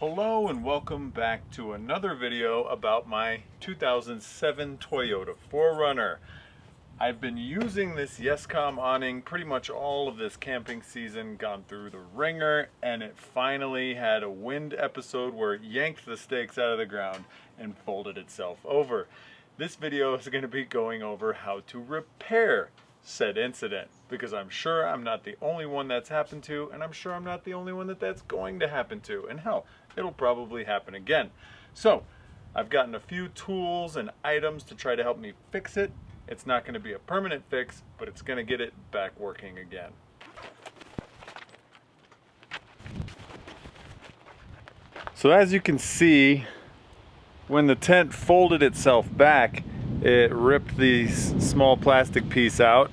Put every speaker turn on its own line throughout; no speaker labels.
Hello and welcome back to another video about my 2007 Toyota 4Runner. I've been using this Yescom awning pretty much all of this camping season, gone through the ringer, and it finally had a wind episode where it yanked the stakes out of the ground and folded itself over. This video is going to be going over how to repair said incident, because I'm sure I'm not the only one that's happened to, and I'm sure I'm not the only one that's going to happen to, and hell, it'll probably happen again. So I've gotten a few tools and items to try to help me fix it. It's not going to be a permanent fix, but it's going to get it back working again. So as you can see, when the tent folded itself back, it ripped the small plastic piece out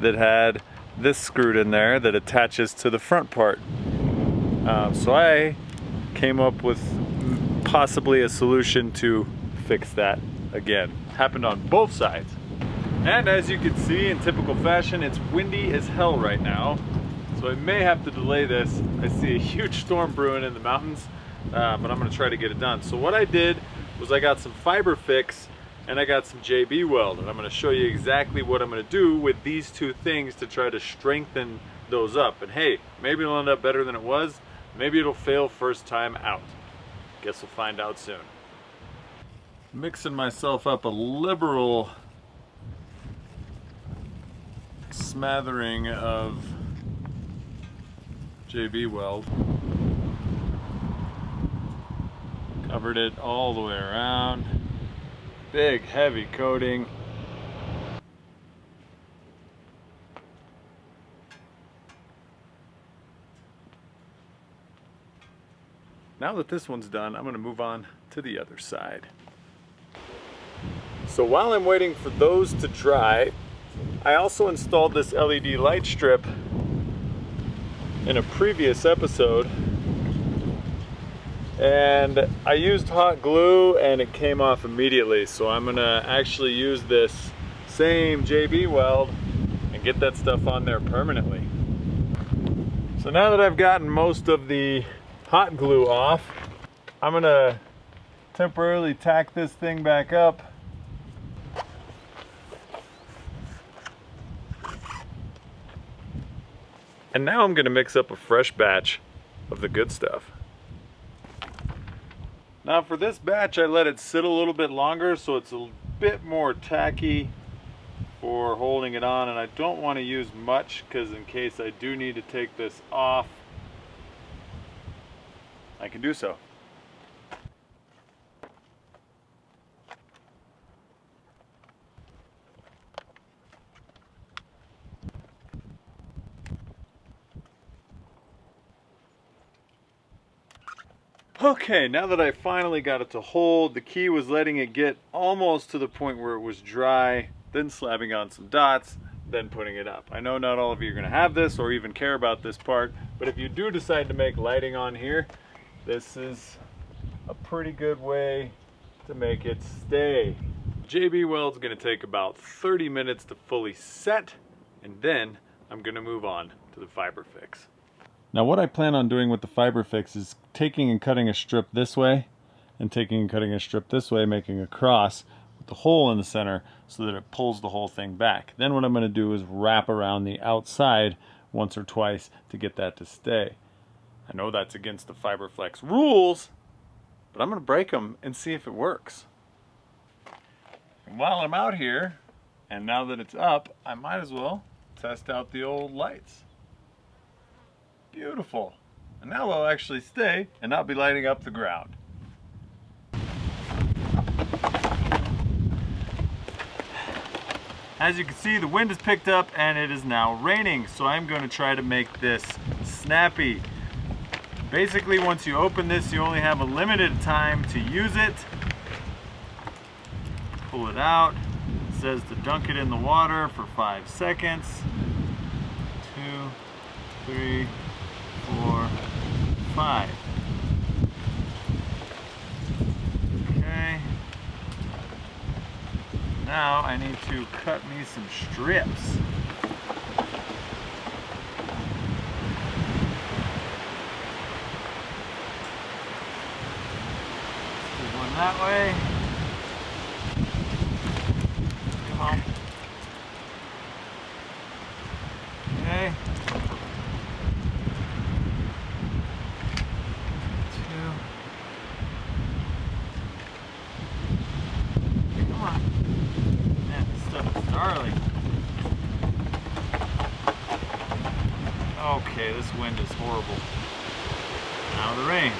that had this screwed in there that attaches to the front part. So I came up with possibly a solution to fix that again. Happened on both sides. And as you can see, in typical fashion, it's windy as hell right now. So I may have to delay this. I see a huge storm brewing in the mountains, but I'm gonna try to get it done. So what I did was I got some FiberFix and I got some JB Weld, and I'm going to show you exactly what I'm going to do with these two things to try to strengthen those up. And hey, maybe it'll end up better than it was, maybe it'll fail first time out. Guess we'll find out soon. Mixing myself up a liberal smattering of JB Weld. Covered it all the way around. Big, heavy coating. Now that this one's done, I'm going to move on to the other side. So while I'm waiting for those to dry, I also installed this LED light strip in a previous episode. And I used hot glue and it came off immediately, so I'm gonna actually use this same JB Weld and get that stuff on there permanently. So now that I've gotten most of the hot glue off, I'm gonna temporarily tack this thing back up. And now I'm gonna mix up a fresh batch of the good stuff. Now for this batch, I let it sit a little bit longer so it's a bit more tacky for holding it on, and I don't want to use much because in case I do need to take this off, I can do so. Okay, now that I finally got it to hold, the key was letting it get almost to the point where it was dry, then slapping on some dots, then putting it up. I know not all of you are going to have this or even care about this part, but if you do decide to make lighting on here, this is a pretty good way to make it stay. JB Weld's going to take about 30 minutes to fully set, and then I'm going to move on to the FiberFix. Now what I plan on doing with the FiberFix is taking and cutting a strip this way and taking and cutting a strip this way, making a cross with the hole in the center so that it pulls the whole thing back. Then what I'm going to do is wrap around the outside once or twice to get that to stay. I know that's against the FiberFlex rules, but I'm going to break them and see if it works. And while I'm out here, and now that it's up, I might as well test out the old lights. Beautiful. And now they'll actually stay and not be lighting up the ground. As you can see, the wind has picked up and it is now raining, so I'm going to try to make this snappy. Basically, once you open this, you only have a limited time to use it. Pull it out. It says to dunk it in the water for 5 seconds. 2, 3, 4, 5. Okay. Now I need to cut me some strips. Going that way. Come on. Okay. 2. Come on. Man, this stuff is gnarly. Okay, this wind is horrible. Now the rain.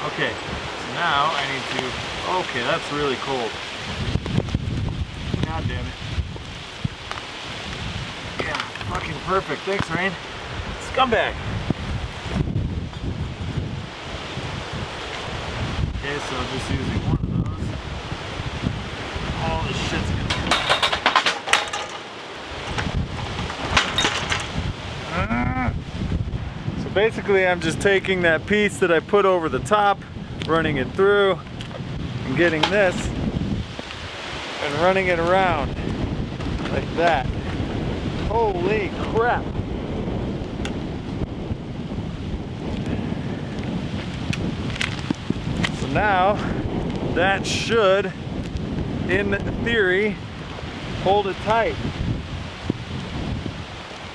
Okay, so now I need to, okay, that's really cold. God damn it. Yeah, fucking perfect. Thanks, rain. Scumbag. Okay, so just using one of those. All this shit's gonna... So basically I'm just taking that piece that I put over the top, running it through, and getting this, and running it around, like that. Holy crap! So now, that should, in theory, hold it tight.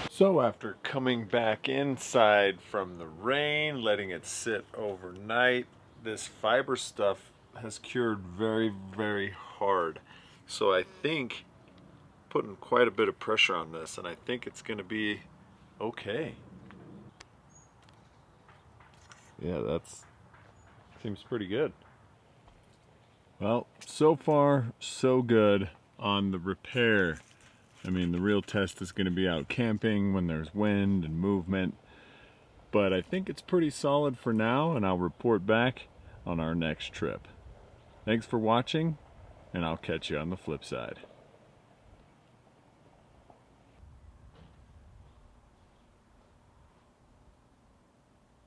So after coming back inside from the rain, letting it sit overnight, this fiber stuff has cured very, very hard. So I think putting quite a bit of pressure on this, and I think it's going to be okay. Yeah, that's seems pretty good. Well, so far so good on the repair. I mean, the real test is going to be out camping when there's wind and movement, but I think it's pretty solid for now, and I'll report back on our next trip. Thanks for watching, and I'll catch you on the flip side.